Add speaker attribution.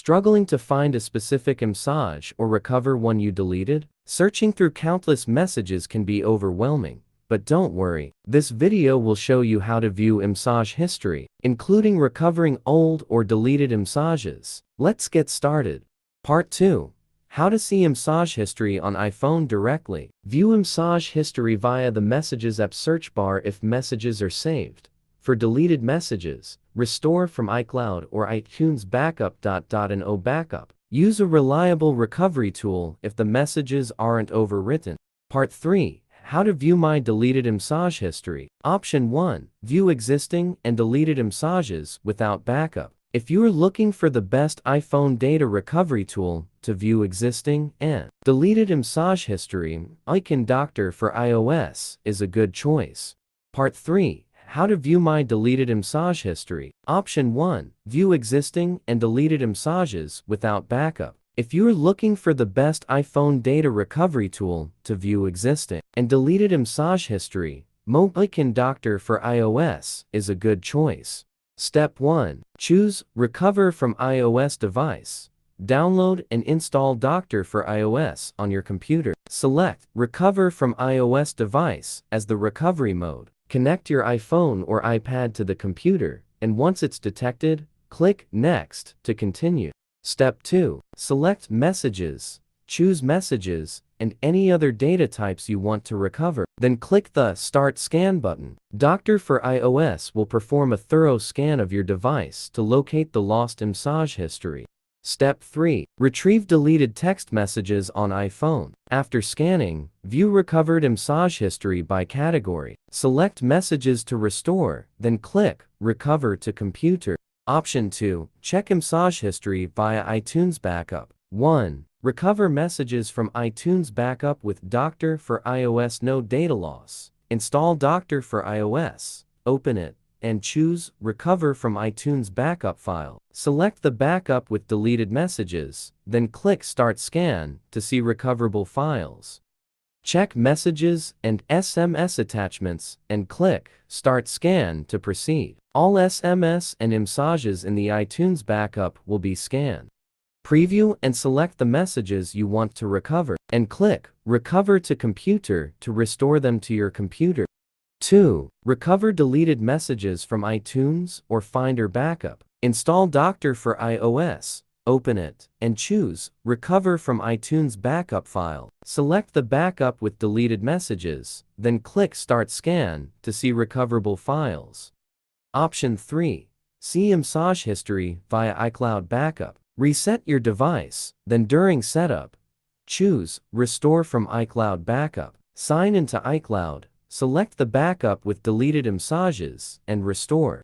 Speaker 1: Struggling to find a specific iMessage or recover one you deleted? Searching through countless messages can be overwhelming. But don't worry, this video will show you how to view iMessage history, including recovering old or deleted iMessages. Let's get started. Part 2. How to see iMessage history on iPhone directly. View iMessage history via the Messages app search bar if messages are saved. For deleted messages, restore from iCloud or iTunes backup. No backup. Use a reliable recovery tool if the messages aren't overwritten. Part 3. How to view my deleted iMessage history. Option 1. View existing and deleted iMessages without backup. If you are looking for the best iPhone data recovery tool to view existing and deleted iMessage history, iCloud Doctor for iOS is a good choice. Part 3. How to view my deleted iMessage history. Option 1. View existing and deleted iMessages without backup. If you are looking for the best iPhone data recovery tool to view existing and deleted iMessage history, iCloud Doctor for iOS is a good choice. Step 1. Choose Recover from iOS device. Download and install Doctor for iOS on your computer. Select Recover from iOS device as the recovery mode. Connect your iPhone or iPad to the computer, and once it's detected, click Next to continue. Step 2. Select Messages. Choose Messages and any other data types you want to recover. Then click the Start Scan button. Doctor for iOS will perform a thorough scan of your device to locate the lost iMessage history. Step 3. Retrieve deleted text messages on iPhone. After scanning, view recovered iMessage history by category. Select Messages to restore, then click Recover to computer. Option 2. Check iMessage history via iTunes Backup. 1. Recover messages from iTunes Backup with Doctor for iOS. No data loss. Install Doctor for iOS. Open it and choose Recover from iTunes Backup file. Select the backup with deleted messages, then click Start Scan to see recoverable files. Check Messages and SMS attachments and click Start Scan to proceed. All SMS and iMessages in the iTunes Backup will be scanned. Preview and select the messages you want to recover, and click Recover to computer to restore them to your computer. 2. Recover deleted messages from iTunes or Finder Backup. Install Doctor for iOS. Open it and choose Recover from iTunes Backup file. Select the backup with deleted messages, then click Start Scan to see recoverable files. Option 3. See iMessage history via iCloud Backup. Reset your device, then during setup, choose Restore from iCloud Backup. Sign into iCloud. Select the backup with deleted iMessages and restore.